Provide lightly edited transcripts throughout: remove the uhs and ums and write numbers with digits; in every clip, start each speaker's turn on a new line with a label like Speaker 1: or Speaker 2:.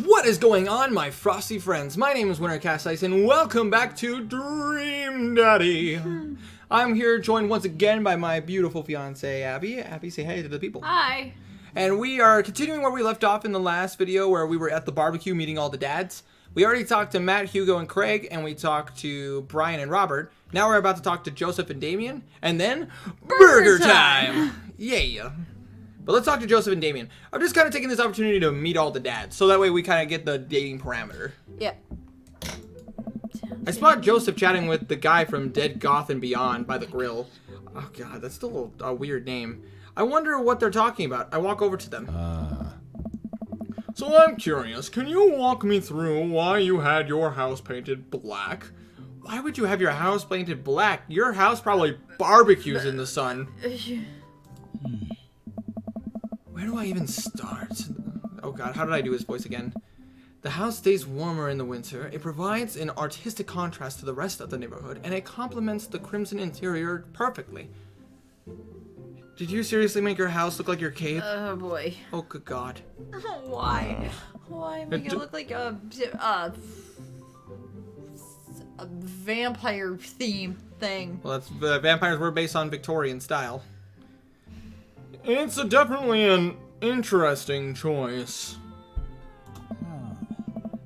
Speaker 1: What is going on, my frosty friends? My name is Wintercasice, and welcome back to Dream Daddy. I'm here joined once again by my beautiful fiance, Abby. Abby, say hey to the people.
Speaker 2: Hi.
Speaker 1: And we are continuing where we left off in the last video where we were at the barbecue meeting all the dads. We already talked to Matt, Hugo, and Craig, and we talked to Brian and Robert. Now we're about to talk to Joseph and Damien, and then burger time! Yeah. But let's talk to Joseph and Damien. I'm just kind of taking this opportunity to meet all the dads, so that way we kind of get the dating parameter.
Speaker 2: Yeah.
Speaker 1: I spot Joseph chatting with the guy from Dead Goth and Beyond by the grill. Oh god, that's still a weird name. I wonder what they're talking about. I walk over to them. So I'm curious, can you walk me through why you had your house painted black? Why would you have your house painted black? Your house probably barbecues in the sun. Where do I even start? Oh god, how did I do his voice again? The house stays warmer in the winter. It provides an artistic contrast to the rest of the neighborhood, and it complements the crimson interior perfectly. Did you seriously make your house look like your cape?
Speaker 2: Oh boy.
Speaker 1: Oh good god.
Speaker 2: Why? Why make it look like a vampire theme thing?
Speaker 1: Well, that's vampires were based on Victorian style. It's definitely an interesting choice.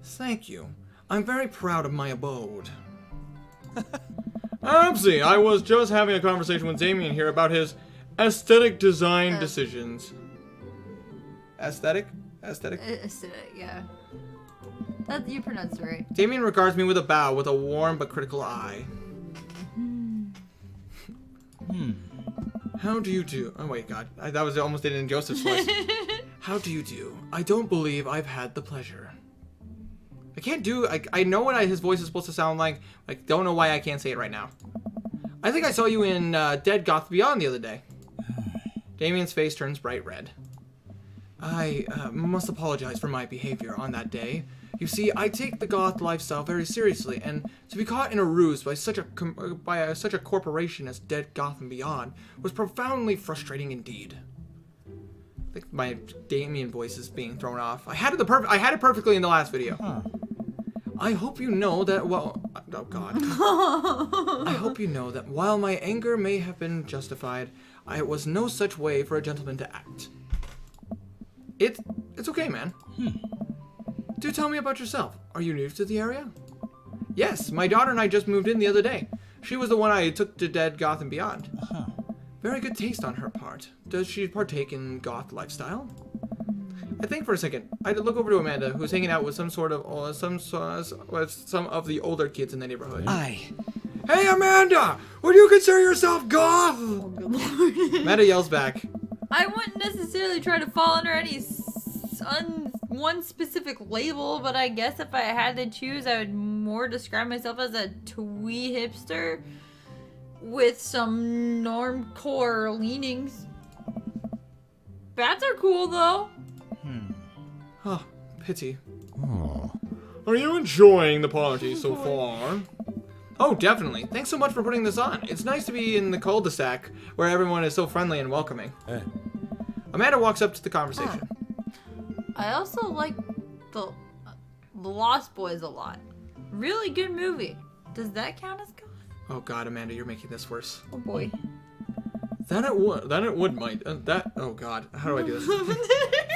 Speaker 1: Thank you. I'm very proud of my abode. Absy, I was just having a conversation with Damien here about his aesthetic design decisions. Aesthetic? Aesthetic,
Speaker 2: yeah. That you pronounced it right.
Speaker 1: Damien regards me with a bow with a warm but critical eye. How do you do? Oh wait, god. That was almost it in Joseph's voice. How do you do? I don't believe I've had the pleasure. I can't do... I know what his voice is supposed to sound like. I don't know why I can't say it right now. I think I saw you in Dead Goth Beyond the other day. Damien's face turns bright red. I must apologize for my behavior on that day. You see, I take the goth lifestyle very seriously, and to be caught in a ruse by such a corporation as Dead Goth and Beyond was profoundly frustrating indeed. I think my Damien voice is being thrown off. I had it perfectly in the last video. I hope you know that, well, oh god. I hope you know that while my anger may have been justified, it was no such way for a gentleman to act. It's okay, man. Do tell me about yourself. Are you new to the area? Yes, my daughter and I just moved in the other day. She was the one I took to Dead Goth and Beyond. Very good taste on her part. Does she partake in goth lifestyle? I think for a second. I look over to Amanda, who's hanging out with some of the older kids in the neighborhood.
Speaker 3: Aye.
Speaker 1: Hey, Amanda! Would you consider yourself goth?
Speaker 2: Oh, good lord.
Speaker 1: Amanda yells back.
Speaker 2: I wouldn't necessarily try to fall under any one specific label, but I guess if I had to choose, I would more describe myself as a twee hipster with some normcore leanings. Bats are cool though.
Speaker 1: Oh, pity.
Speaker 3: Oh.
Speaker 1: Are you enjoying the party so far? Oh, definitely. Thanks so much for putting this on. It's nice to be in the cul-de-sac where everyone is so friendly and welcoming. Amanda walks up to the conversation.
Speaker 2: I also like the Lost Boys a lot. Really good movie. Does that count as goth?
Speaker 1: Oh god, Amanda, you're making this worse.
Speaker 2: Oh boy.
Speaker 1: Oh god, how do I do this?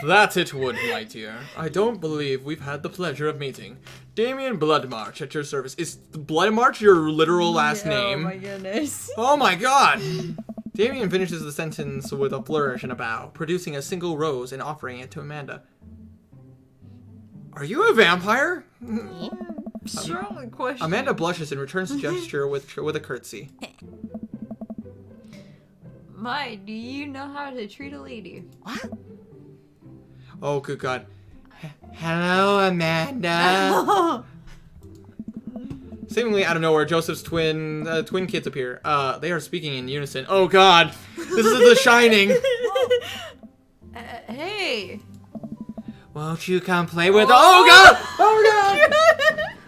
Speaker 1: That it would, my dear. I don't believe we've had the pleasure of meeting. Damien Bloodmarch at your service. Is Bloodmarch your literal last name?
Speaker 2: Oh my goodness.
Speaker 1: Oh my god! Damien finishes the sentence with a flourish and a bow, producing a single rose and offering it to Amanda. Are you a vampire?
Speaker 2: Strong question.
Speaker 1: Amanda blushes and returns the gesture with a curtsy.
Speaker 2: Do you know how to treat a lady?
Speaker 3: What?
Speaker 1: Oh, good god. Hello, Amanda. Seemingly out of nowhere, Joseph's twin kids appear. They are speaking in unison. Oh god, this is The Shining.
Speaker 2: Hey.
Speaker 1: Won't you come play with? Oh god! Oh god!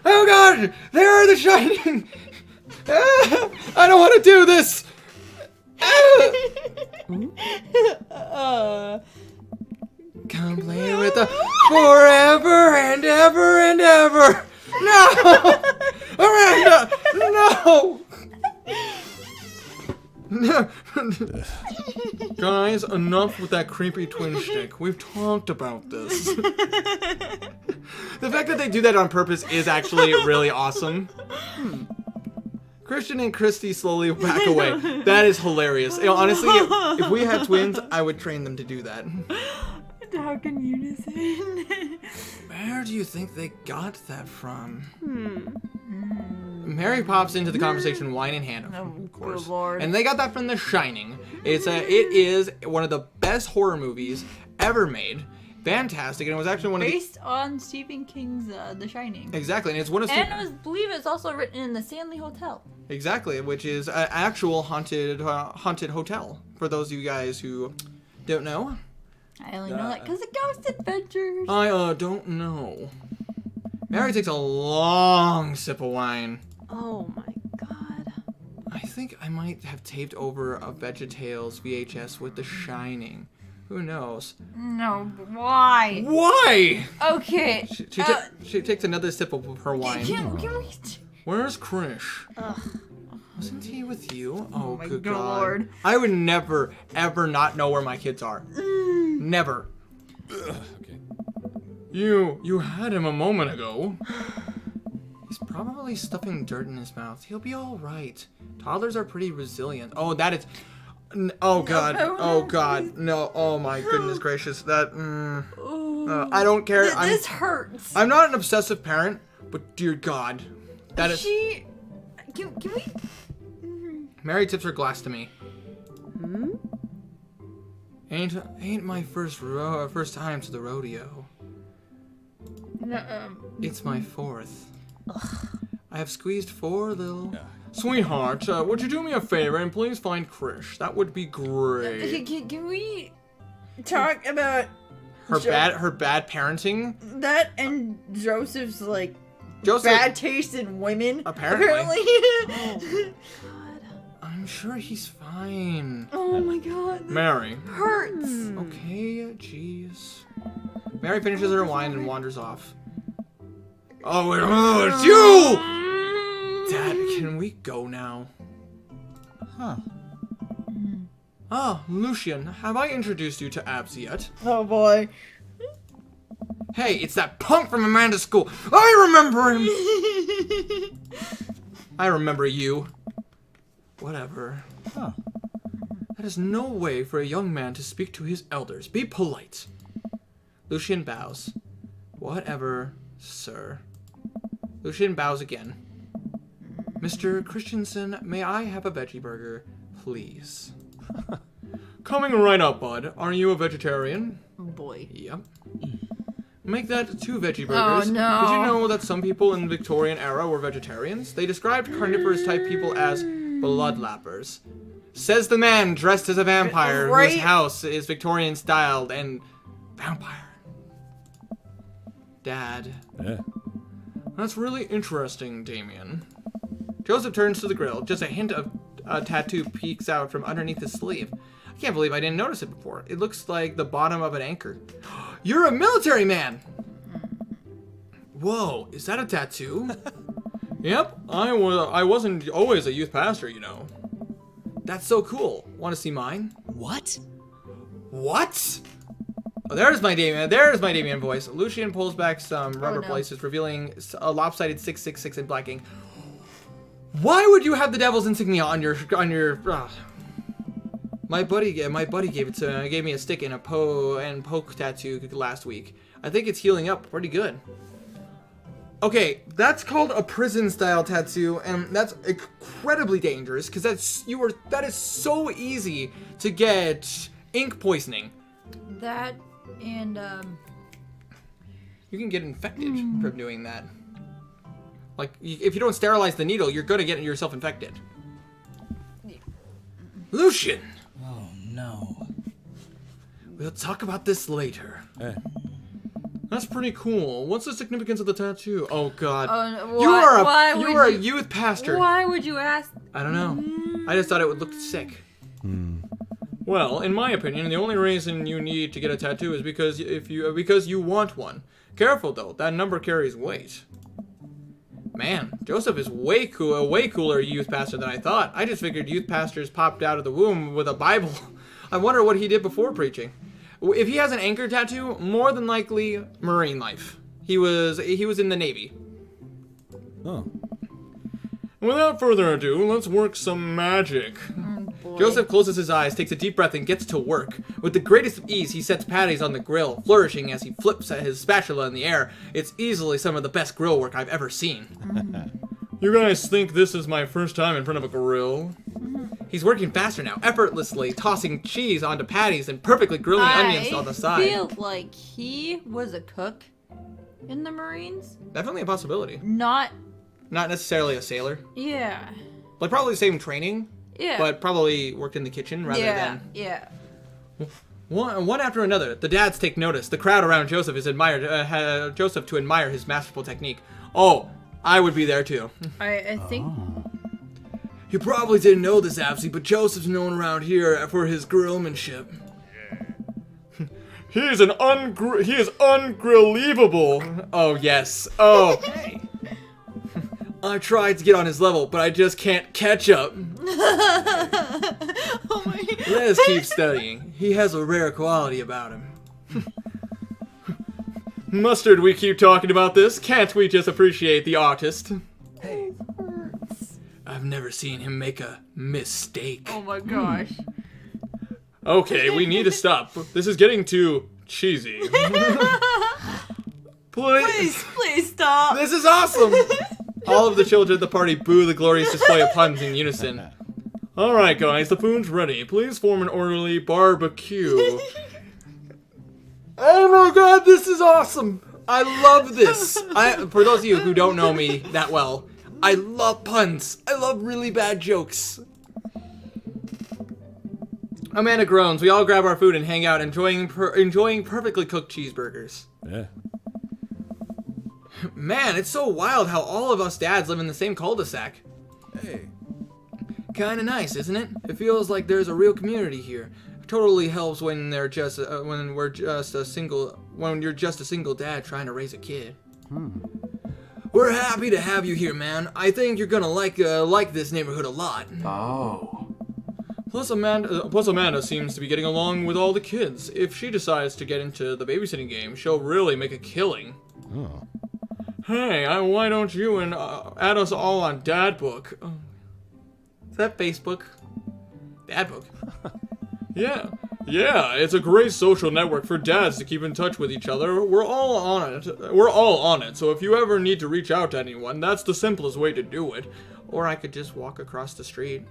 Speaker 1: Oh god! They are The Shining. I don't want to do this. Come play with the forever and ever and ever. No! Miranda! No! No. Guys, enough with that creepy twin shtick. We've talked about this. The fact that they do that on purpose is actually really awesome. Christian and Christy slowly back away. That is hilarious. You know, honestly, if we had twins, I would train them to do that.
Speaker 2: How can unison?
Speaker 1: Where do you think they got that from? Mary pops into the conversation, wine in hand, of course.
Speaker 2: Good Lord.
Speaker 1: And they got that from The Shining. It is one of the best horror movies ever made. Fantastic, and it was actually one of
Speaker 2: based on Stephen King's The Shining.
Speaker 1: Exactly, and it's one of
Speaker 2: I believe it's also written in the Stanley Hotel.
Speaker 1: Exactly, which is an actual haunted hotel. For those of you guys who don't know.
Speaker 2: I only know that because of Ghost Adventures.
Speaker 1: I don't know. Mary takes a long sip of wine.
Speaker 2: Oh my god.
Speaker 1: I think I might have taped over a VeggieTales VHS with The Shining. Who knows?
Speaker 2: No, why?
Speaker 1: Why?
Speaker 2: Okay.
Speaker 1: She takes another sip of her wine.
Speaker 2: Can we...
Speaker 1: Where's Krish?
Speaker 2: Ugh.
Speaker 1: Wasn't he with you? Oh,
Speaker 2: my
Speaker 1: good
Speaker 2: God.
Speaker 1: God.
Speaker 2: Lord.
Speaker 1: I would never, ever not know where my kids are. Never.
Speaker 3: Okay.
Speaker 1: You had him a moment ago. He's probably stuffing dirt in his mouth. He'll be all right. Toddlers are pretty resilient. Oh, that is... Oh, God. Oh, God. No. Oh, my goodness gracious. That... I don't care.
Speaker 2: This hurts.
Speaker 1: I'm not an obsessive parent, but dear God. That is...
Speaker 2: Can we...
Speaker 1: Mary tips her glass to me. Ain't my first time to the rodeo.
Speaker 2: No,
Speaker 1: It's my fourth. I have squeezed 4 little... Sweetheart, would you do me a favor and please find Krish? That would be great.
Speaker 2: Can we talk about
Speaker 1: Her bad parenting?
Speaker 2: that and Joseph's
Speaker 1: Joseph,
Speaker 2: bad taste in women?
Speaker 1: Apparently.
Speaker 2: God.
Speaker 1: I'm sure he's fine.
Speaker 2: Oh my God.
Speaker 1: Mary.
Speaker 2: Hurts.
Speaker 1: Okay, jeez. Mary finishes her wine and wanders off. Oh, it's you! Dad, can we go now?
Speaker 3: Huh.
Speaker 1: Oh, Lucian, have I introduced you to Abs yet?
Speaker 2: Oh boy.
Speaker 1: Hey, it's that punk from Amanda's school. I remember him. I remember you. Whatever.
Speaker 3: Huh.
Speaker 1: That is no way for a young man to speak to his elders. Be polite. Lucian bows. Whatever, sir. Lucian bows again. Mr. Christensen, may I have a veggie burger, please? Coming right up, bud. Are you a vegetarian?
Speaker 2: Oh boy.
Speaker 1: Yep. Make that 2 veggie burgers.
Speaker 2: Oh, no.
Speaker 1: Did you know that some people in the Victorian era were vegetarians? They described carnivorous type people as bloodlappers. Says the man dressed as a vampire
Speaker 2: Right.
Speaker 1: whose house is Victorian styled and vampire. Dad.
Speaker 3: Yeah.
Speaker 1: That's really interesting, Damien. Joseph turns to the grill. Just a hint of a tattoo peeks out from underneath his sleeve. I can't believe I didn't notice it before. It looks like the bottom of an anchor. You're a military man! Whoa, is that a tattoo? Yep, I wasn't always a youth pastor, you know. That's so cool. Want to see mine?
Speaker 3: What?
Speaker 1: What? Oh, there's my Damien voice. Lucian pulls back some rubber
Speaker 2: no.
Speaker 1: places, revealing a lopsided 666 in black ink. Why would you have the devil's insignia on your? My buddy gave me a stick and a poke tattoo last week. I think it's healing up pretty good. Okay, that's called a prison-style tattoo, and that's incredibly dangerous because that is so easy to get ink poisoning.
Speaker 2: That and
Speaker 1: You can get infected from doing that. Like, if you don't sterilize the needle, you're gonna get yourself infected. Lucian!
Speaker 3: Oh no.
Speaker 1: We'll talk about this later. That's pretty cool. What's the significance of the tattoo? Oh God. You are a youth pastor.
Speaker 2: Why would you ask?
Speaker 1: I don't know. I just thought it would look sick. Well, in my opinion, the only reason you need to get a tattoo is because you want one. Careful though, that number carries weight. Man, Joseph is way cooler youth pastor than I thought. I just figured youth pastors popped out of the womb with a Bible. I wonder what he did before preaching. If he has an anchor tattoo, more than likely Marine life. He was in the Navy.
Speaker 3: Oh.
Speaker 1: Without further ado, let's work some magic. Joseph closes his eyes, takes a deep breath, and gets to work. With the greatest of ease, he sets patties on the grill, flourishing as he flips at his spatula in the air. It's easily some of the best grill work I've ever seen. You guys think this is my first time in front of a grill? He's working faster now, effortlessly tossing cheese onto patties and perfectly grilling onions on the side.
Speaker 2: I feel like he was a cook in the Marines.
Speaker 1: Definitely a possibility.
Speaker 2: Not
Speaker 1: necessarily a sailor.
Speaker 2: Yeah.
Speaker 1: Like probably the same training.
Speaker 2: Yeah.
Speaker 1: But probably worked in the kitchen rather than...
Speaker 2: Yeah.
Speaker 1: One after another, the dads take notice. The crowd around Joseph is admired Joseph to admire his masterful technique. Oh, I would be there too.
Speaker 2: I think...
Speaker 1: You probably didn't know this, Absy, but Joseph's known around here for his grillmanship. He is ungrillevable. Oh, yes. Oh. Hey. I tried to get on his level, but I just can't catch up.
Speaker 2: Oh my God.
Speaker 1: Let us keep studying. He has a rare quality about him. Mustard, we keep talking about this. Can't we just appreciate the artist? Hey. I've never seen him make a mistake.
Speaker 2: Oh my gosh.
Speaker 1: Okay, we need to stop. This is getting too cheesy.
Speaker 2: Please stop.
Speaker 1: This is awesome. All of the children at the party boo the glorious display of puns in unison. Alright guys, the food's ready. Please form an orderly barbecue. Oh my god, this is awesome. I love this. For those of you who don't know me that well, I love puns. I love really bad jokes. Amanda groans. We all grab our food and hang out, enjoying perfectly cooked cheeseburgers.
Speaker 3: Yeah.
Speaker 1: Man, it's so wild how all of us dads live in the same cul-de-sac. Hey. Kinda nice, isn't it? It feels like there's a real community here. It totally helps when you're just a single dad trying to raise a kid. We're happy to have you here, man. I think you're gonna like this neighborhood a lot.
Speaker 4: Oh.
Speaker 1: Plus Amanda seems to be getting along with all the kids. If she decides to get into the babysitting game, she'll really make a killing.
Speaker 3: Oh.
Speaker 1: Hey, why don't you add us all on dadbook? Oh. Is that Facebook? Dadbook? Yeah, it's a great social network for dads to keep in touch with each other. We're all on it, so if you ever need to reach out to anyone, that's the simplest way to do it. Or I could just walk across the street.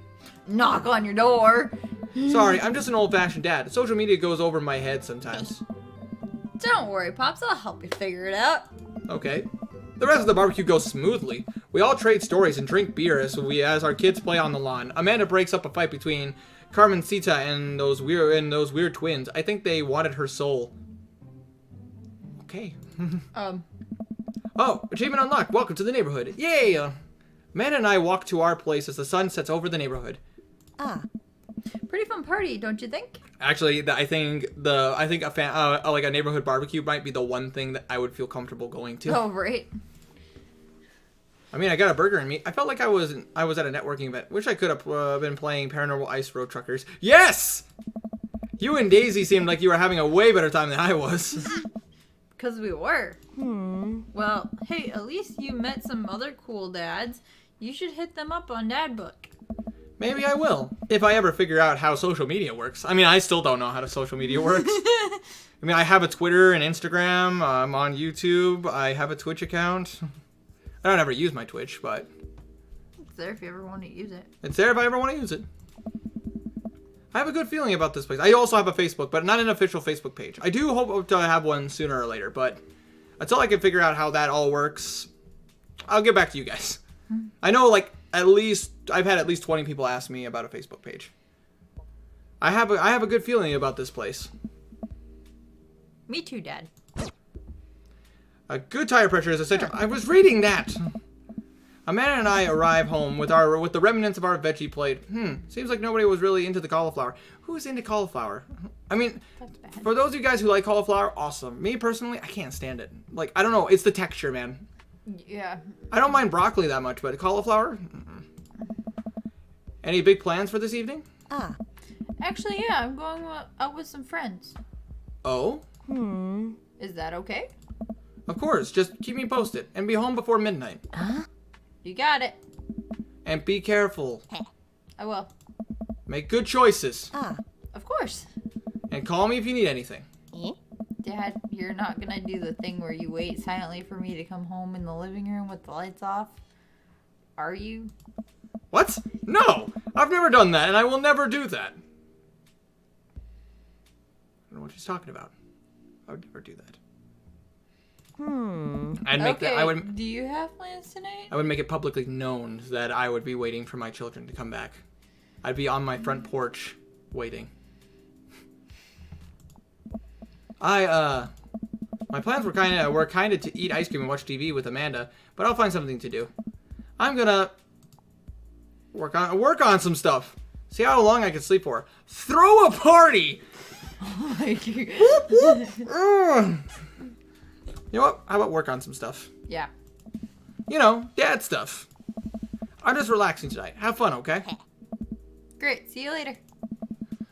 Speaker 2: Knock on your door.
Speaker 1: Sorry, I'm just an old-fashioned dad. Social media goes over my head sometimes.
Speaker 2: Don't worry, Pops. I'll help you figure it out.
Speaker 1: Okay. The rest of the barbecue goes smoothly. We all trade stories and drink beer as our kids play on the lawn. Amanda breaks up a fight between Carmencita and those weird twins. I think they wanted her soul. Okay. Oh, achievement unlocked. Welcome to the neighborhood. Yay! Amanda and I walk to our place as the sun sets over the neighborhood.
Speaker 2: Pretty fun party, don't you think?
Speaker 1: Actually, I think a neighborhood barbecue might be the one thing that I would feel comfortable going to.
Speaker 2: Oh, right.
Speaker 1: I mean, I got a burger and meat. I felt like I was at a networking event. Wish I could have been playing Paranormal Ice Road Truckers. Yes! You and Daisy seemed like you were having a way better time than I was.
Speaker 2: Because we were. Well, hey, at least you met some other cool dads. You should hit them up on dadbook.
Speaker 1: Maybe I will, if I ever figure out how social media works. I mean, I still don't know how social media works. I mean, I have a Twitter and Instagram. I'm on YouTube. I have a Twitch account. I don't ever use my Twitch, but...
Speaker 2: It's there if you ever want to use it.
Speaker 1: It's there if I ever want to use it. I have a good feeling about this place. I also have a Facebook, but not an official Facebook page. I do hope to have one sooner or later, but until I can figure out how that all works, I'll get back to you guys. I know, like, I've had at least 20 people ask me about a Facebook page. I have a good feeling about this place.
Speaker 2: Me too, Dad.
Speaker 1: A good tire pressure is essential. I was reading that. Amanda and I arrive home with the remnants of our veggie plate. Seems like nobody was really into the cauliflower. Who's into cauliflower? I mean,
Speaker 2: That's bad.
Speaker 1: for those of you guys who like cauliflower, awesome. Me personally, I can't stand it. Like, I don't know. It's the texture, man.
Speaker 2: Yeah.
Speaker 1: I don't mind broccoli that much, but cauliflower? Mm-mm. Any big plans for this evening?
Speaker 2: Actually, yeah, I'm going out with some friends.
Speaker 1: Oh?
Speaker 2: Is that okay?
Speaker 1: Of course. Just keep me posted. And be home before midnight.
Speaker 2: You got it.
Speaker 1: And be careful.
Speaker 2: I will.
Speaker 1: Make good choices.
Speaker 2: Of course.
Speaker 1: And call me if you need anything.
Speaker 2: Dad, you're not gonna do the thing where you wait silently for me to come home in the living room with the lights off? Are you?
Speaker 1: What? No! I've never done that, and I will never do that. I don't know what she's talking about. I would never do that. I'd make
Speaker 2: Okay,
Speaker 1: that. I would.
Speaker 2: do you have plans tonight?
Speaker 1: I would make it publicly known that I would be waiting for my children to come back. I'd be on my front porch waiting. My plans were kind of to eat ice cream and watch TV with Amanda, but I'll find something to do. I'm gonna work on some stuff. See how long I can sleep for. Throw a party.
Speaker 2: Oh my God.
Speaker 1: You know what? How about work on some stuff?
Speaker 2: Yeah.
Speaker 1: You know, dad stuff. I'm just relaxing tonight. Have fun, okay?
Speaker 2: Great. See you later.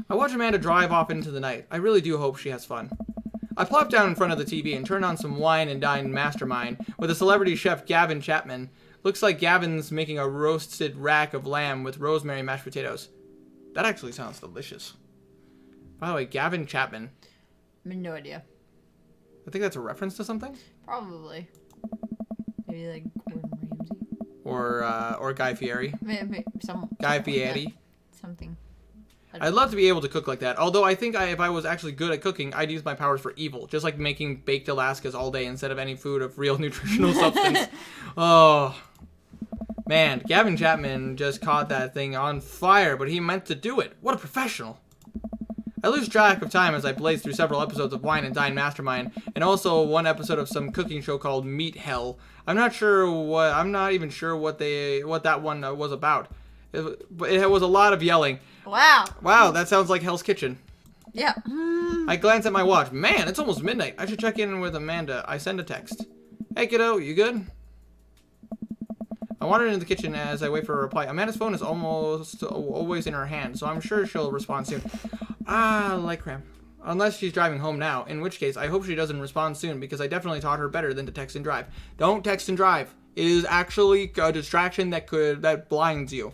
Speaker 1: I watch Amanda drive off into the night. I really do hope she has fun. I plop down in front of the TV and turn on some Wine and Dine Mastermind with a celebrity chef, Gavin Chapman. Looks like Gavin's making a roasted rack of lamb with rosemary mashed potatoes. That actually sounds delicious. By the way, Gavin Chapman.
Speaker 2: I have no idea.
Speaker 1: I think that's a reference to something?
Speaker 2: Probably. Maybe like Gordon Ramsay.
Speaker 1: Or Guy Fieri.
Speaker 2: Maybe some.
Speaker 1: Guy
Speaker 2: something like
Speaker 1: Fieri.
Speaker 2: that. Something.
Speaker 1: I'd love to be able to cook like that. Although I think if I was actually good at cooking, I'd use my powers for evil. Just like making baked Alaskas all day instead of any food of real nutritional substance. Oh. Man, Gavin Chapman just caught that thing on fire, but he meant to do it. What a professional. I lose track of time as I blaze through several episodes of Wine and Dine Mastermind, and also one episode of some cooking show called Meat Hell. I'm not even sure what that one was about. But it was a lot of yelling.
Speaker 2: Wow.
Speaker 1: Wow, that sounds like Hell's Kitchen.
Speaker 2: Yeah.
Speaker 1: I glance at my watch. Man, it's almost midnight. I should check in with Amanda. I send a text. Hey, kiddo, you good? I wander into the kitchen as I wait for a reply. Amanda's phone is almost always in her hand, so I'm sure she'll respond soon. Like cramp. Unless she's driving home now, in which case I hope she doesn't respond soon because I definitely taught her better than to text and drive. Don't text and drive. It is actually a distraction that blinds you.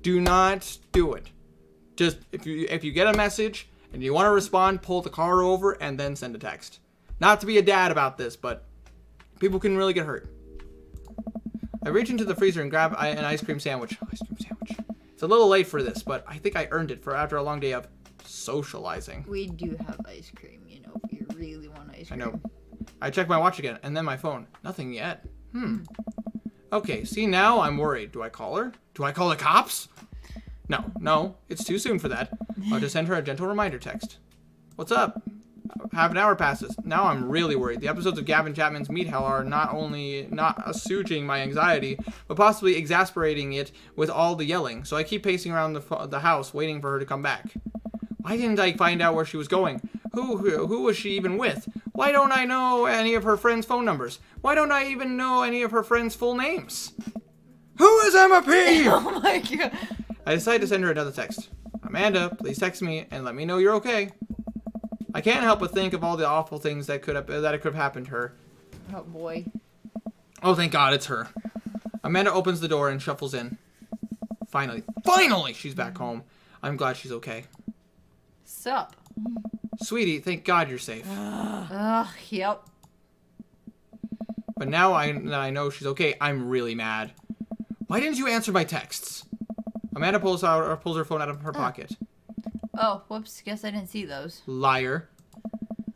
Speaker 1: Do not do it. Just if you get a message and you want to respond, pull the car over and then send a text. Not to be a dad about this, but people can really get hurt. I reach into the freezer and grab an ice cream sandwich. It's a little late for this, but I think I earned it after a long day of socializing.
Speaker 2: We do have ice cream, you know, if you really want ice cream.
Speaker 1: I know. I check my watch again, and then my phone. Nothing yet. Okay, see, now I'm worried. Do I call her? Do I call the cops? No, it's too soon for that. I'll just send her a gentle reminder text. What's up? Half an hour passes. Now I'm really worried. The episodes of Gavin Chapman's Meat Hell are not only not assuaging my anxiety, but possibly exasperating it with all the yelling. So I keep pacing around the house, waiting for her to come back. Why didn't I find out where she was going? Who was she even with? Why don't I know any of her friends' phone numbers? Why don't I even know any of her friends' full names? Who is Emma P?
Speaker 2: Oh my God.
Speaker 1: I decide to send her another text. Amanda, please text me and let me know you're okay. I can't help but think of all the awful things that could have happened to her.
Speaker 2: Oh boy.
Speaker 1: Oh, thank God, it's her. Amanda opens the door and shuffles in. Finally, she's back home. I'm glad she's okay.
Speaker 2: Sup?
Speaker 1: Sweetie, thank God you're safe.
Speaker 2: Ugh, yep.
Speaker 1: But now that I know she's okay, I'm really mad. Why didn't you answer my texts? Amanda pulls her phone out of her pocket.
Speaker 2: Oh, whoops. Guess I didn't see those.
Speaker 1: Liar.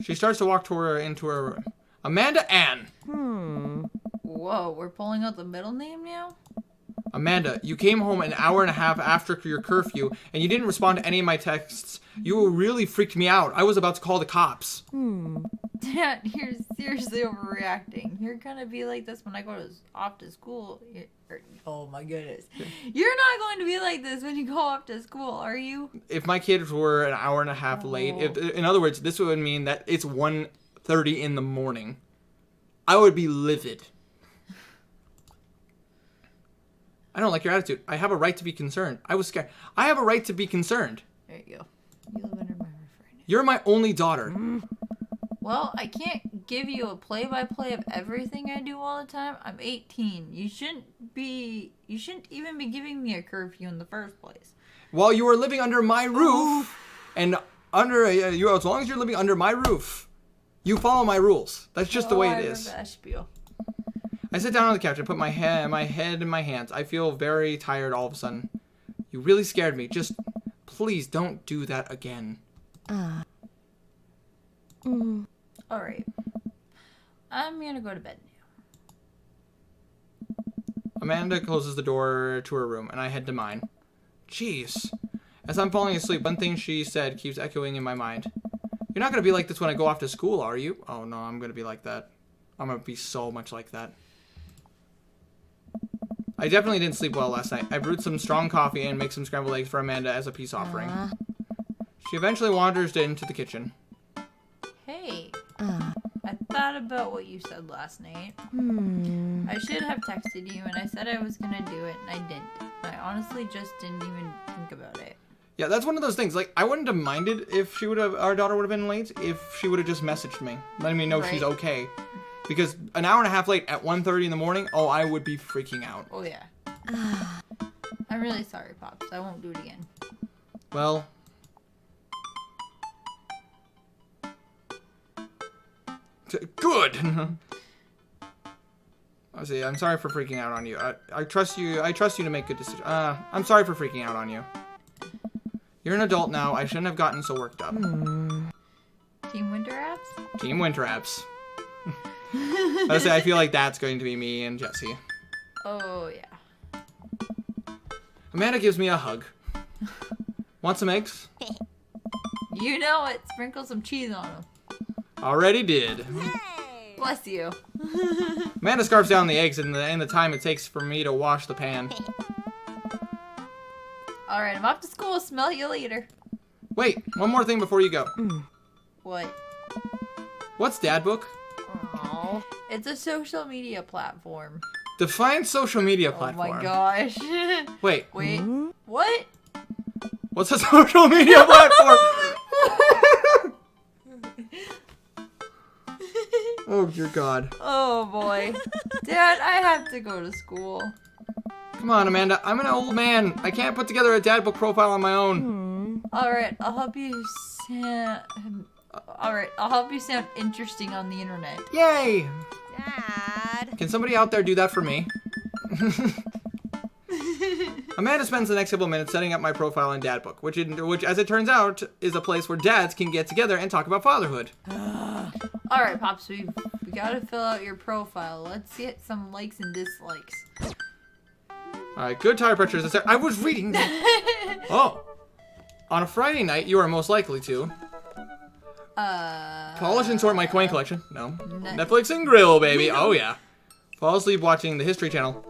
Speaker 1: She starts to walk into her room. Amanda Ann.
Speaker 2: Whoa, we're pulling out the middle name now?
Speaker 1: Amanda, you came home an hour and a half after your curfew, and you didn't respond to any of my texts. You really freaked me out. I was about to call the cops.
Speaker 2: Dad, you're seriously overreacting. You're gonna be like this when I go off to school. Oh my goodness. You're not going to be like this when you go off to school, are you?
Speaker 1: If my kids were an hour and a half late, in other words, this would mean that it's 1:30 in the morning. I would be livid. I don't like your attitude. I have a right to be concerned. I was scared. I have a right to be concerned.
Speaker 2: There you go. You live under my roof right now.
Speaker 1: You're my only daughter.
Speaker 2: Well, I can't give you a play-by-play of everything I do all the time. I'm 18. You shouldn't even be giving me a curfew in the first place.
Speaker 1: While you are living under my roof, and as long as you're living under my roof, you follow my rules. That's just the way it is.
Speaker 2: That spiel.
Speaker 1: I sit down on the couch. I put my head in my hands. I feel very tired all of a sudden. You really scared me. Just please don't do that again.
Speaker 2: All right. I'm gonna go to bed now.
Speaker 1: Amanda closes the door to her room, and I head to mine. Jeez. As I'm falling asleep, one thing she said keeps echoing in my mind. You're not gonna be like this when I go off to school, are you? Oh no, I'm gonna be like that. I'm gonna be so much like that. I definitely didn't sleep well last night. I brewed some strong coffee and make some scrambled eggs for Amanda as a peace offering. She eventually wanders into the kitchen.
Speaker 2: Hey, I thought about what you said last night. I should have texted you, and I said I was gonna do it, and I didn't. I honestly just didn't even think about it.
Speaker 1: Yeah, that's one of those things. Like, I wouldn't have minded if our daughter would have been late, if she would have just messaged me, letting me know she's okay. Because an hour and a half late at 1:30 in the morning, I would be freaking out.
Speaker 2: Oh, yeah. I'm really sorry, Pops. I won't do it again.
Speaker 1: Well... Good! I'm sorry for freaking out on you. I trust you to make good decisions. I'm sorry for freaking out on you. You're an adult now. I shouldn't have gotten so worked up.
Speaker 2: Team Winter Apps?
Speaker 1: Team Winter Apps. I feel like that's going to be me and Jesse.
Speaker 2: Oh, yeah.
Speaker 1: Amanda gives me a hug. Want some eggs?
Speaker 2: You know it. Sprinkle some cheese on them.
Speaker 1: Already did.
Speaker 4: Hey!
Speaker 2: Bless you.
Speaker 1: Amanda scarfs down the eggs in the time it takes for me to wash the pan.
Speaker 2: Alright, I'm off to school. Smell you later.
Speaker 1: Wait, one more thing before you go.
Speaker 2: What?
Speaker 1: What's dadbook?
Speaker 2: Oh, it's a social media platform.
Speaker 1: Define social media platform.
Speaker 2: Oh my gosh.
Speaker 1: Wait.
Speaker 2: Wait. What?
Speaker 1: What's a social media platform? Oh, dear God.
Speaker 2: Oh, boy. Dad, I have to go to school.
Speaker 1: Come on, Amanda. I'm an old man. I can't put together a dadbook profile on my own.
Speaker 2: Alright, I'll help you sound interesting on the internet.
Speaker 1: Yay!
Speaker 4: Dad.
Speaker 1: Can somebody out there do that for me? Amanda spends the next couple of minutes setting up my profile in Dadbook, which, as it turns out, is a place where dads can get together and talk about fatherhood.
Speaker 2: Alright, Pops, we gotta fill out your profile. Let's get some likes and dislikes.
Speaker 1: Alright, good tire pressure is I was reading that. Oh. On a Friday night, you are most likely to... Polish and sort my coin collection. No. Netflix and grill, baby. Oh, yeah. Fall asleep watching the History Channel.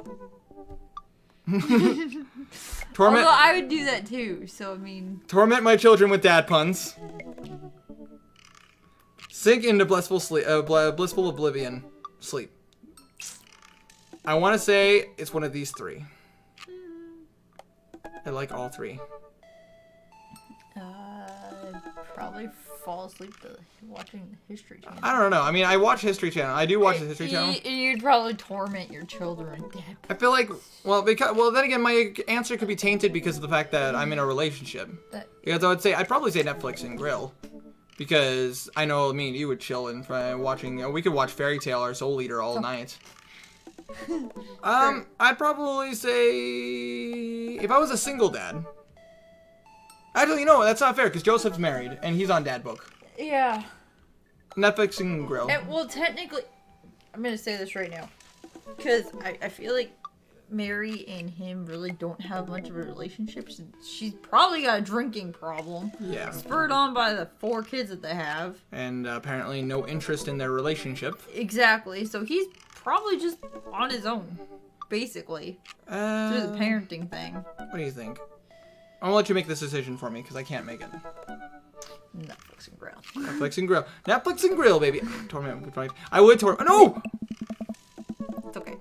Speaker 2: Although I would do that too, so I mean...
Speaker 1: Torment my children with dad puns. Sink into blissful sleep, blissful oblivion. Sleep. I want to say it's one of these three. I like all three.
Speaker 2: Probably fall asleep watching the History Channel.
Speaker 1: I don't know. I mean, I watch History Channel. I do watch the History Channel.
Speaker 2: You'd probably torment your children.
Speaker 1: I feel like, well, then again, my answer could be tainted because of the fact that I'm in a relationship. Because I'd probably say Netflix and grill. Because I know me and you would chill and watching, we could watch Fairy Tale or Soul Eater all night. I'd probably say, if I was a single dad. Actually, no, that's not fair, because Joseph's married, and he's on Dadbook.
Speaker 2: Yeah.
Speaker 1: Netflix and grill.
Speaker 2: Well, technically, I'm going to say this right now. Because I feel like Mary and him really don't have much of a relationship. She's probably got a drinking problem.
Speaker 1: Yeah.
Speaker 2: Spurred on by the 4 kids that they have.
Speaker 1: And apparently no interest in their relationship.
Speaker 2: Exactly. So he's probably just on his own, basically. Through the parenting thing.
Speaker 1: What do you think? I'm gonna let you make this decision for me because I can't make it.
Speaker 2: Netflix and grill.
Speaker 1: Netflix and grill. Netflix and grill, baby. Torment. I would torment. No!
Speaker 2: It's okay.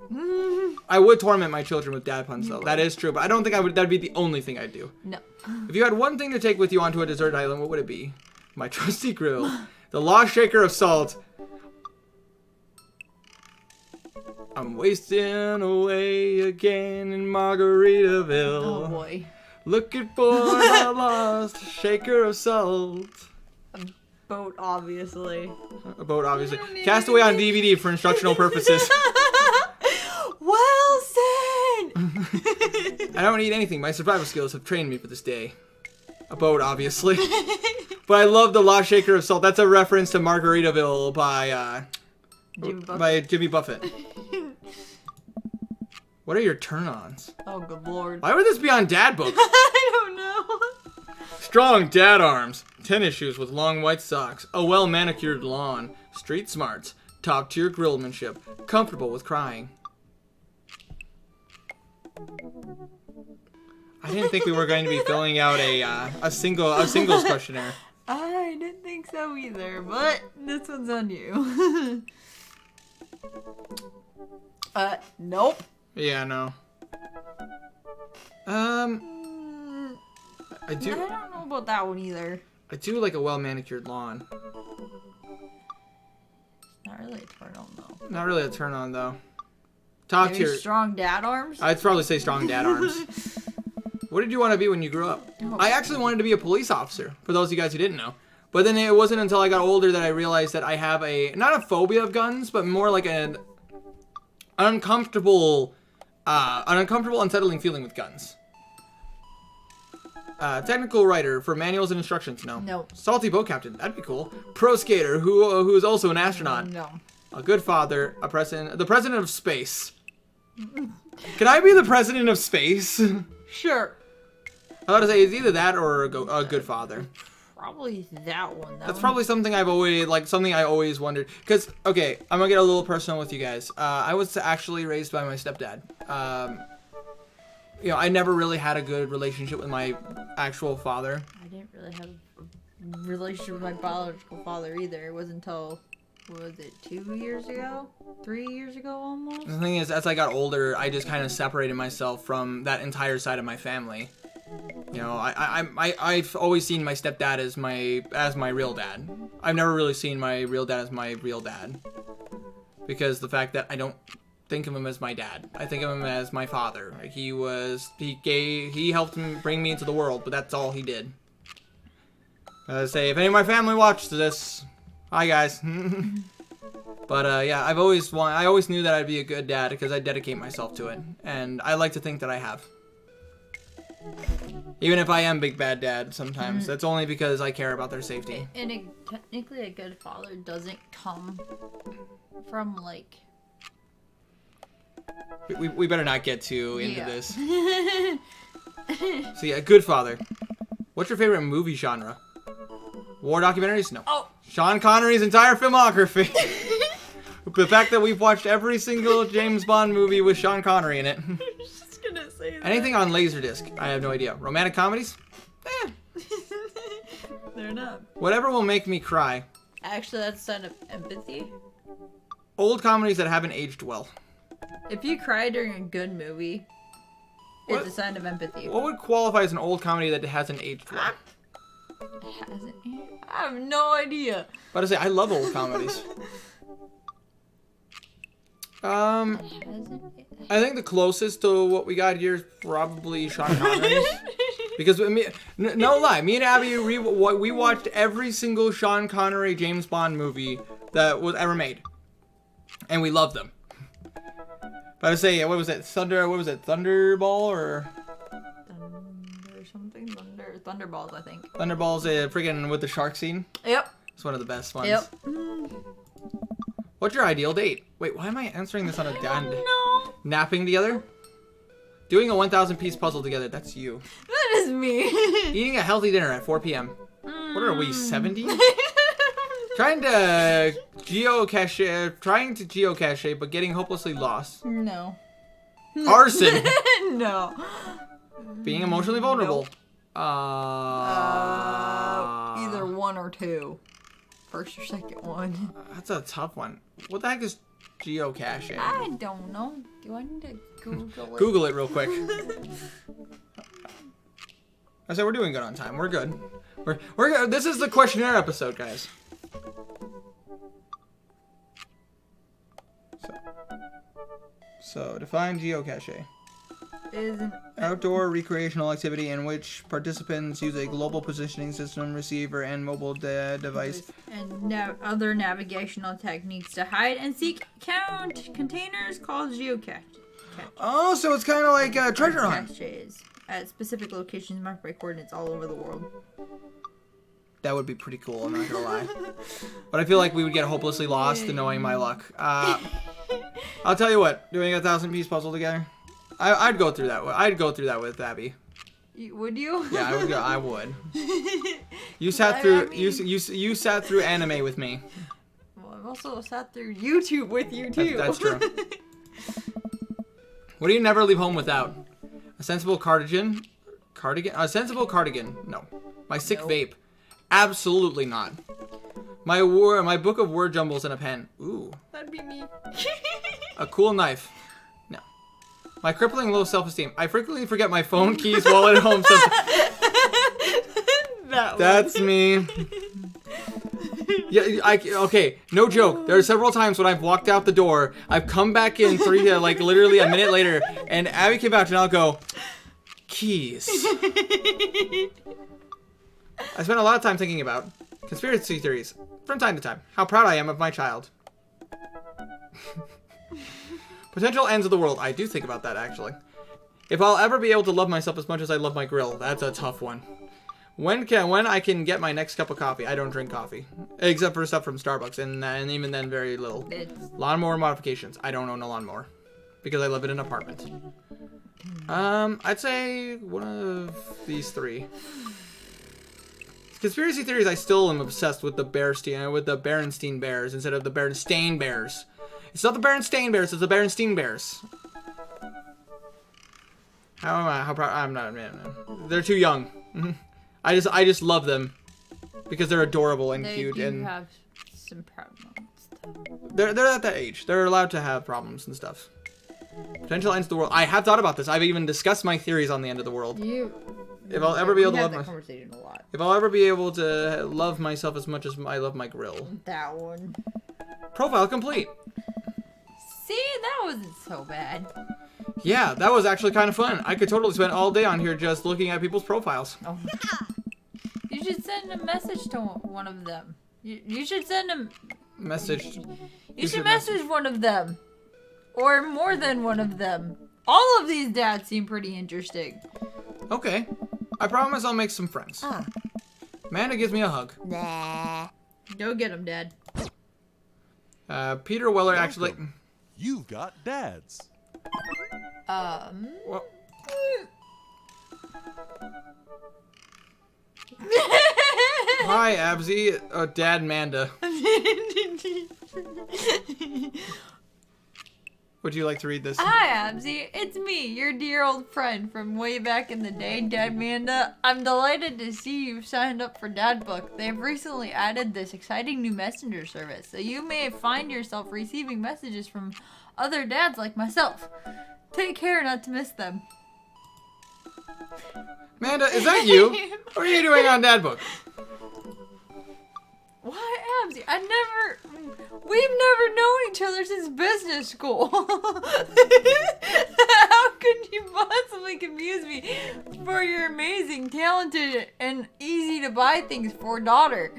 Speaker 1: I would torment my children with dad puns, though. That is true, but I don't think I would. That'd be the only thing I'd do.
Speaker 2: No.
Speaker 1: If you had one thing to take with you onto a desert island, what would it be? My trusty grill. The lost shaker of salt. I'm wasting away again in Margaritaville.
Speaker 2: Oh boy.
Speaker 1: Looking for the lost shaker of salt.
Speaker 2: Boat, obviously.
Speaker 1: A boat, obviously. Castaway on DVD for instructional purposes.
Speaker 2: Well said!
Speaker 1: I don't need anything. My survival skills have trained me for this day. A boat, obviously. But I love the lost shaker of salt. That's a reference to Margaritaville by Jimmy Buffett. What are your turn-ons?
Speaker 2: Oh, good lord.
Speaker 1: Why would this be on dadbook?
Speaker 2: I don't know.
Speaker 1: Strong dad arms. Tennis shoes with long white socks. A well-manicured lawn. Street smarts. Top-tier grillmanship. Comfortable with crying. I didn't think we were going to be filling out a singles questionnaire.
Speaker 2: I didn't think so either, but this one's on you. Nope.
Speaker 1: Yeah, no. I do.
Speaker 2: I don't know about that one either.
Speaker 1: I do like a well-manicured lawn.
Speaker 2: Not really a turn on though.
Speaker 1: Not really a turn on though. Top
Speaker 2: Maybe
Speaker 1: tier.
Speaker 2: strong dad arms.
Speaker 1: I'd probably say strong dad arms. What did you want to be when you grew up?
Speaker 2: Oh.
Speaker 1: I actually wanted to be a police officer, for those of you guys who didn't know. But then it wasn't until I got older that I realized that I have not a phobia of guns, but more like an uncomfortable, unsettling feeling with guns. Technical writer for manuals and instructions, no.
Speaker 2: No.
Speaker 1: Salty boat captain, that'd be cool. Pro skater, who is also an astronaut.
Speaker 2: No.
Speaker 1: A good father, the president of space. Can I be the president of space?
Speaker 2: Sure.
Speaker 1: I was to say, it's either that or a good father.
Speaker 2: Probably that one.
Speaker 1: That's probably something I always wondered. Because, okay, I'm gonna get a little personal with you guys. I was actually raised by my stepdad. You know, I never really had a good relationship with my actual father.
Speaker 2: I didn't really have a relationship with my biological father either. It wasn't until, what was it, 2 years ago? 3 years ago almost?
Speaker 1: The thing is, as I got older, I just kind of separated myself from that entire side of my family. You know, I've always seen my stepdad as my real dad. I've never really seen my real dad as my real dad. Because the fact that I don't think of him as my dad. I think of him as my father. Like he helped him bring me into the world, but that's all he did. Say, if any of my family watched this, hi guys. But yeah, I always knew that I'd be a good dad because I dedicate myself to it, and I like to think that I have. Even if I am big bad dad sometimes, that's only because I care about their safety.
Speaker 2: And technically a good father doesn't come from like...
Speaker 1: We better not get too into
Speaker 2: Yeah.
Speaker 1: this. So yeah, good father. What's your favorite movie genre? War documentaries? No.
Speaker 2: Oh.
Speaker 1: Sean Connery's entire filmography. The fact that we've watched every single James Bond movie with Sean Connery in it.
Speaker 2: Just gonna say that.
Speaker 1: Anything on Laserdisc? I have no idea. Romantic comedies?
Speaker 2: They're not.
Speaker 1: Whatever will make me cry.
Speaker 2: Actually, that's a sign of empathy.
Speaker 1: Old comedies that haven't aged well.
Speaker 2: If you cry during a good movie,
Speaker 1: What?
Speaker 2: it's a sign of empathy.
Speaker 1: What would qualify as an old comedy that hasn't aged well?
Speaker 2: Hasn't it? I have no idea.
Speaker 1: But I say I love old comedies.
Speaker 2: Hasn't it?
Speaker 1: I think the closest to what we got here is probably Sean Connery's. Because no lie, me and Abby we watched every single Sean Connery James Bond movie that was ever made, and we loved them. But I say, what was it? Thunderball or
Speaker 2: Thunder something? Thunderballs, I think.
Speaker 1: Thunderball's friggin' with the shark scene?
Speaker 2: Yep.
Speaker 1: It's one of the best ones.
Speaker 2: Yep.
Speaker 1: What's your ideal date? Wait, why am I answering this on a
Speaker 2: No.
Speaker 1: napping together? Doing a 1,000-piece puzzle together. That's you.
Speaker 2: That is me.
Speaker 1: Eating a healthy dinner at 4 p.m. What are we, 70? Trying to geocache, but getting hopelessly lost.
Speaker 2: No.
Speaker 1: Arson.
Speaker 2: No.
Speaker 1: Being emotionally vulnerable.
Speaker 2: Either one or two. First or second one.
Speaker 1: That's a tough one. What the heck is geocaching?
Speaker 2: I don't know. Do I need to Google it?
Speaker 1: Google it real quick. I said we're doing good on time. We're good. We're good. This is the questionnaire episode, guys. So define geocache.
Speaker 2: Is an
Speaker 1: Outdoor recreational activity in which participants use a global positioning system, receiver, and mobile device.
Speaker 2: and other navigational techniques to hide and seek containers called geocache.
Speaker 1: Oh, so it's kind of like a treasure hunt.
Speaker 2: Caches at specific locations marked by coordinates all over the world.
Speaker 1: That would be pretty cool, I'm not gonna lie. But I feel like we would get hopelessly lost in knowing my luck. I'll tell you what, doing a 1,000-piece puzzle together, I'd go through that. I'd go through that with Abby.
Speaker 2: Would you?
Speaker 1: Yeah, I would. I would. You sat through. You sat through anime with me.
Speaker 2: Well, I've also sat through YouTube with you too.
Speaker 1: That's true. What do you never leave home without? A sensible cardigan. A sensible cardigan. No. My sick vape. Absolutely not. My book of word jumbles and a pen. Ooh.
Speaker 2: That'd be me.
Speaker 1: A cool knife. No. My crippling low self-esteem. I frequently forget my phone, keys, wallet at home. That's me. Yeah, okay, no joke. There are several times when I've walked out the door, I've come back in like literally a minute later, and Abby came out and I'll go, keys. I spent a lot of time thinking about conspiracy theories from time to time. How proud I am of my child. Potential ends of the world. I do think about that, actually. If I'll ever be able to love myself as much as I love my grill, that's a tough one. When I can get my next cup of coffee? I don't drink coffee, except for stuff from Starbucks, and even then, very little. Lawnmower modifications. I don't own a lawnmower because I live in an apartment. I'd say one of these three. Conspiracy theories. I still am obsessed with the Berenstein Bears instead of the Berenstain Bears. It's not the Berenstain Bears. It's the Berenstein Bears. How am I? How proud? I'm not. Man. They're too young. I just love them because they're adorable and cute and
Speaker 2: have some problems.
Speaker 1: They're at that age. They're allowed to have problems and stuff. Potential ends of the world. I have thought about this. I've even discussed my theories on the end of the world. If I'll ever be able to love
Speaker 2: conversation a lot.
Speaker 1: If I'll ever be able to love myself as much as I love my grill.
Speaker 2: That one.
Speaker 1: Profile complete.
Speaker 2: See, that wasn't so bad.
Speaker 1: Yeah, that was actually kind of fun. I could totally spend all day on here just looking at people's profiles.
Speaker 2: Oh. You should send a message to one of them. You should send a
Speaker 1: message.
Speaker 2: You should message one of them. Or more than one of them. All of these dads seem pretty interesting.
Speaker 1: Okay. I promise I'll make some friends. Amanda gives me a hug.
Speaker 4: Nah.
Speaker 2: Go get him, Dad.
Speaker 1: Peter Weller actually...
Speaker 3: You've got dads.
Speaker 1: Well... Hi, Absy. Dad Manda. Would you like to read this?
Speaker 2: Hi, Absy. It's me, your dear old friend from way back in the day, Dad Manda. I'm delighted to see you've signed up for Dadbook. They've recently added this exciting new messenger service, so you may find yourself receiving messages from other dads like myself. Take care not to miss them.
Speaker 1: Amanda, is that you? What are you doing on Dadbook?
Speaker 2: Why, Absy? We've never known each other since business school. How could you possibly confuse me for your amazing, talented, and easy to buy things for daughter?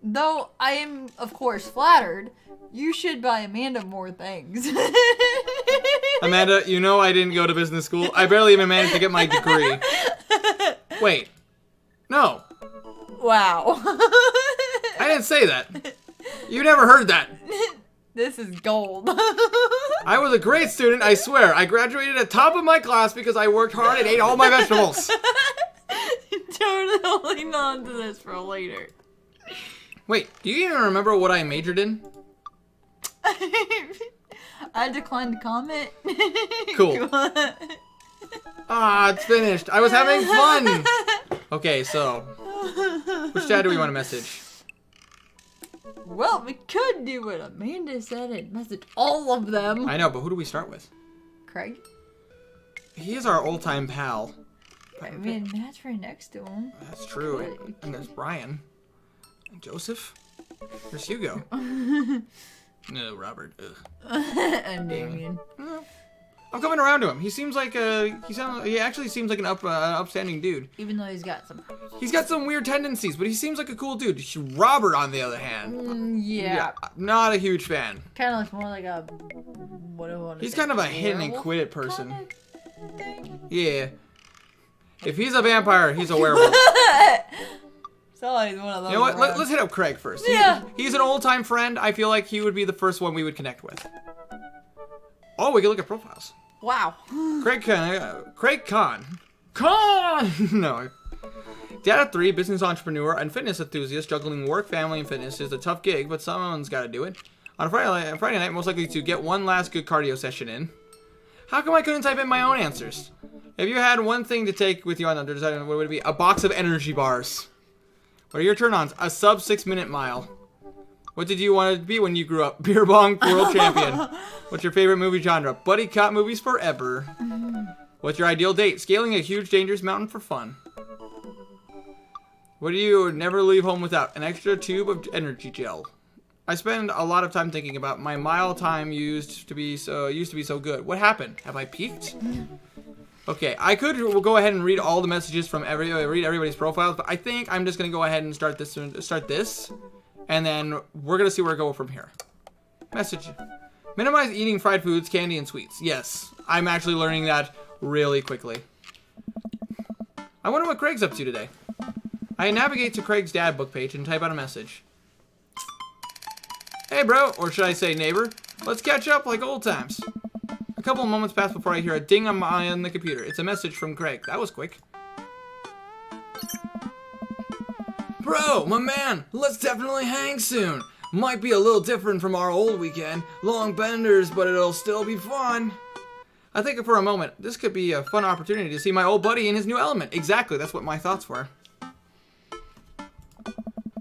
Speaker 2: Though I am, of course, flattered, you should buy Amanda more things.
Speaker 1: Amanda, you know I didn't go to business school. I barely even managed to get my degree. Wait. No.
Speaker 2: Wow.
Speaker 1: I didn't say that. You never heard that.
Speaker 2: This is gold.
Speaker 1: I was a great student, I swear. I graduated at top of my class because I worked hard and ate all my vegetables.
Speaker 2: Totally holding on to this for later.
Speaker 1: Wait, do you even remember what I majored in?
Speaker 2: I declined to comment.
Speaker 1: Cool. Ah, it's finished. I was having fun. Okay, so which dad do we want to message?
Speaker 2: Well, we could do what Amanda said and message all of them.
Speaker 1: I know, but who do we start with?
Speaker 2: Craig?
Speaker 1: He is our old-time pal.
Speaker 2: I mean, Matt's right next to him.
Speaker 1: That's true. And there's Brian. And Joseph. There's Hugo. No, Robert. Ugh.
Speaker 2: And Damien.
Speaker 1: I'm coming around to him. He seems like he actually seems like an upstanding dude.
Speaker 2: Even though he's got some.
Speaker 1: He's got some weird tendencies, but he seems like a cool dude. Robert, on the other hand,
Speaker 2: Yeah.
Speaker 1: not a huge fan.
Speaker 2: Kind of looks more like a. What do I want to
Speaker 1: He's
Speaker 2: say?
Speaker 1: kind of a hit and quit it person.
Speaker 2: Kinda thing.
Speaker 1: Yeah. If he's a vampire, he's a werewolf.
Speaker 2: So he's one of those.
Speaker 1: You know what?
Speaker 2: around.
Speaker 1: Let's hit up Craig first.
Speaker 2: Yeah.
Speaker 1: He's an old-time friend. I feel like he would be the first one we would connect with. Oh, we can look at profiles.
Speaker 2: Wow.
Speaker 1: Craig Kahn. No. Dad of 3, business entrepreneur, and fitness enthusiast, juggling work, family, and fitness is a tough gig, but someone's got to do it. On a Friday night, most likely to get one last good cardio session in. How come I couldn't type in my own answers? If you had one thing to take with you on the design, what would it be? A box of energy bars. What are your turn-ons? A sub 6-minute mile. What did you want to be when you grew up? Beer bong world champion. What's your favorite movie genre? Buddy cop movies forever. What's your ideal date? Scaling a huge dangerous mountain for fun. What do you never leave home without? An extra tube of energy gel. I spend a lot of time thinking about my mile time used to be so good. What happened? Have I peaked? Okay, I could go ahead and read all the messages from everybody's profiles, but I think I'm just gonna go ahead and start this, and then we're gonna see where we go from here. Message: minimize eating fried foods, candy, and sweets. Yes, I'm actually learning that really quickly. I wonder what Craig's up to today. I navigate to Craig's dad book page and type out a message. Hey bro, or should I say neighbor, let's catch up like old times. A couple of moments pass before I hear a ding on the computer. It's a message from Craig. That was quick. Bro, my man, let's definitely hang soon. Might be a little different from our old weekend. Long benders, but it'll still be fun. I think for a moment, this could be a fun opportunity to see my old buddy in his new element. Exactly, that's what my thoughts were.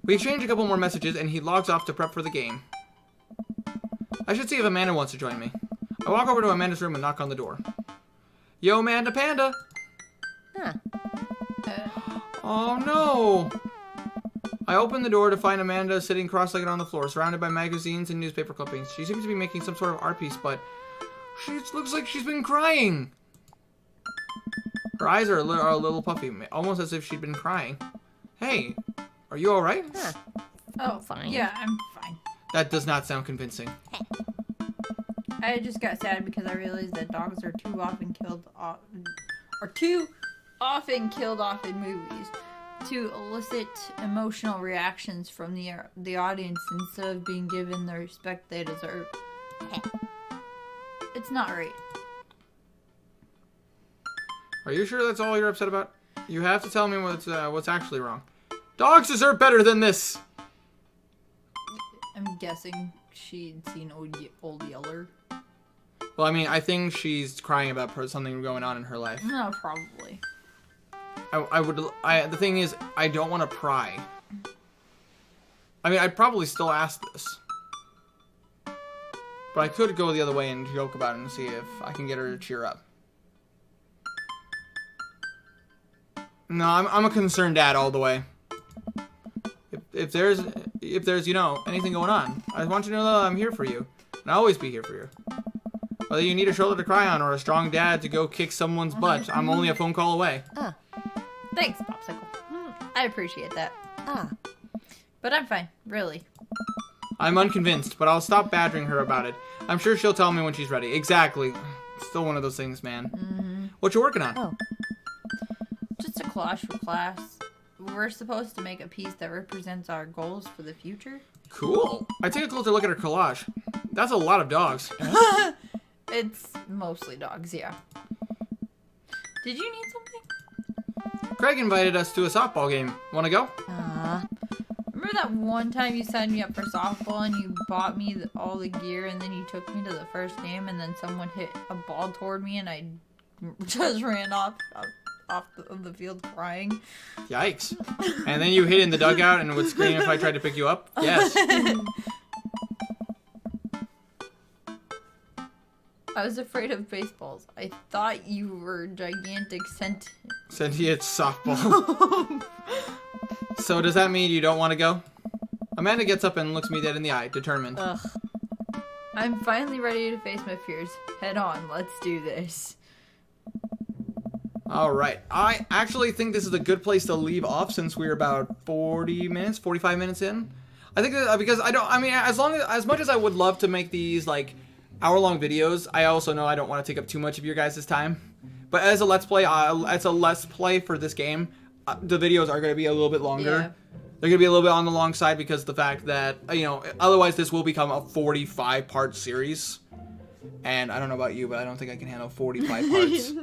Speaker 1: We exchange a couple more messages and he logs off to prep for the game. I should see if Amanda wants to join me. I walk over to Amanda's room and knock on the door. Yo, Amanda Panda!
Speaker 4: Huh.
Speaker 1: Oh no! I open the door to find Amanda sitting cross-legged on the floor, surrounded by magazines and newspaper clippings. She seems to be making some sort of art piece, but she looks like she's been crying. Her eyes are a little puffy, almost as if she'd been crying. Hey, are you alright?
Speaker 4: Huh.
Speaker 2: Oh,
Speaker 4: Fine.
Speaker 2: Yeah, I'm fine.
Speaker 1: That does not sound convincing.
Speaker 2: I just got sad because I realized that dogs are too often killed off in movies to elicit emotional reactions from the audience instead of being given the respect they deserve. It's not right.
Speaker 1: Are you sure that's all you're upset about? You have to tell me what's actually wrong. Dogs deserve better than this!
Speaker 2: I'm guessing she'd seen Old Yeller.
Speaker 1: Well, I mean, I think she's crying about something going on in her life.
Speaker 2: No, probably.
Speaker 1: The thing is, I don't want to pry. I mean, I'd probably still ask this. But I could go the other way and joke about it and see if I can get her to cheer up. No, I'm a concerned dad all the way. If there's anything going on, I want you to know that I'm here for you. And I'll always be here for you. Whether you need a shoulder to cry on or a strong dad to go kick someone's butt, I'm only a phone call away.
Speaker 2: Thanks, Popsicle. I appreciate that. But I'm fine, really.
Speaker 1: I'm unconvinced, but I'll stop badgering her about it. I'm sure she'll tell me when she's ready. Exactly. Still one of those things, man. What you working on?
Speaker 2: Just a collage for class. We're supposed to make a piece that represents our goals for the future.
Speaker 1: Cool. I take a closer look at her collage. That's a lot of dogs.
Speaker 2: It's mostly dogs, yeah. Did you need something?
Speaker 1: Craig invited us to a softball game. Want to go?
Speaker 2: Remember that one time you signed me up for softball and you bought me all the gear and then you took me to the first game and then someone hit a ball toward me and I just ran off the field crying?
Speaker 1: Yikes. And then you hid in the dugout and would scream if I tried to pick you up? Yes.
Speaker 2: I was afraid of baseballs. I thought you were gigantic
Speaker 1: Sentient softball. So does that mean you don't want to go? Amanda gets up and looks me dead in the eye, determined.
Speaker 2: Ugh. I'm finally ready to face my fears. Head on, let's do this.
Speaker 1: Alright, I actually think this is a good place to leave off since we're about 45 minutes in. I think that because as much as I would love to make these like hour-long videos, I also know I don't want to take up too much of your guys' time. But as a let's play for this game, the videos are going to be a little bit longer.
Speaker 2: Yeah.
Speaker 1: They're going to be a little bit on the long side because the fact that, otherwise this will become a 45-part series. And I don't know about you, but I don't think I can handle 45 parts.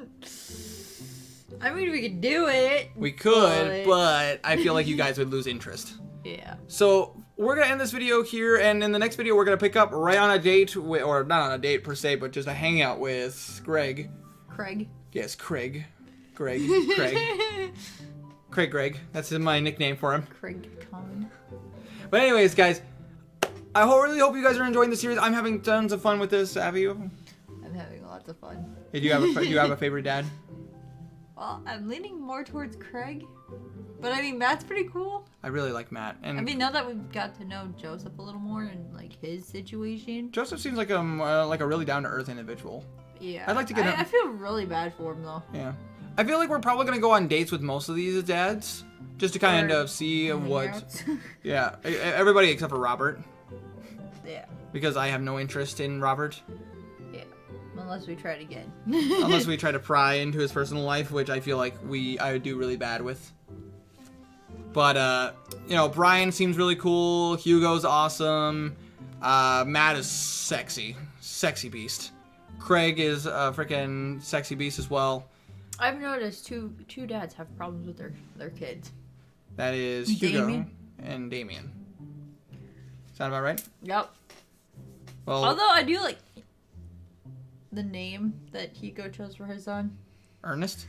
Speaker 2: I mean, we could do it.
Speaker 1: We could, but I feel like you guys would lose interest.
Speaker 2: Yeah.
Speaker 1: So we're going to end this video here, and in the next video we're going to pick up right on a date, or not on a date per se, but just a hangout with Greg.
Speaker 2: Craig.
Speaker 1: Yes, Craig. Greg. Craig. That's my nickname for him.
Speaker 2: Craig Con.
Speaker 1: But anyways, guys, I really hope you guys are enjoying the series. I'm having tons of fun with this. Have you?
Speaker 2: I'm having lots of fun.
Speaker 1: Do you have a favorite dad?
Speaker 2: Well, I'm leaning more towards Craig. But I mean, Matt's pretty cool.
Speaker 1: I really like Matt. And
Speaker 2: I mean, now that we've got to know Joseph a little more and like his situation.
Speaker 1: Joseph seems like a really down-to-earth individual.
Speaker 2: Yeah.
Speaker 1: I'd like to get him.
Speaker 2: I feel really bad for him though.
Speaker 1: Yeah. I feel like we're probably going to go on dates with most of these dads. Just to kind of see what...
Speaker 2: Hangouts.
Speaker 1: Yeah. Everybody except for Robert.
Speaker 2: Yeah.
Speaker 1: Because I have no interest in Robert.
Speaker 2: Yeah. Unless we try it again.
Speaker 1: Unless we try to pry into his personal life, which I feel like I do really bad with. But, Brian seems really cool. Hugo's awesome. Matt is sexy. Sexy beast. Craig is a freaking sexy beast as well.
Speaker 2: I've noticed two dads have problems with their kids.
Speaker 1: That is Hugo
Speaker 2: Damien.
Speaker 1: and Damien. Sound about right?
Speaker 2: Yep.
Speaker 1: Well,
Speaker 2: Although I do like the name that Hugo chose for his son,
Speaker 1: Ernest?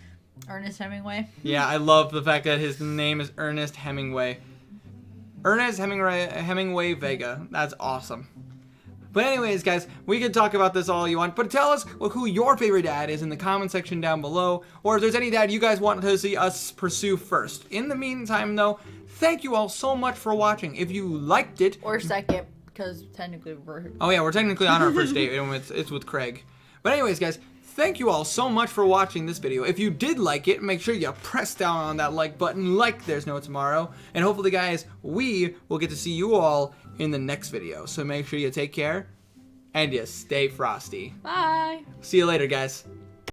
Speaker 2: Ernest Hemingway.
Speaker 1: Yeah, I love the fact that his name is Ernest Hemingway. Ernest Hemingway Vega. That's awesome. But anyways, guys, we can talk about this all you want, but tell us who your favorite dad is in the comment section down below, or if there's any dad you guys want to see us pursue first. In the meantime, though, thank you all so much for watching. If you liked it...
Speaker 2: Or second, because technically we're...
Speaker 1: Oh yeah, we're technically on our first date, and it's with Craig. But anyways, guys, thank you all so much for watching this video. If you did like it, make sure you press down on that like button like there's no tomorrow. And hopefully, guys, we will get to see you all in the next video. So make sure you take care and you stay frosty.
Speaker 2: Bye.
Speaker 1: See you later, guys.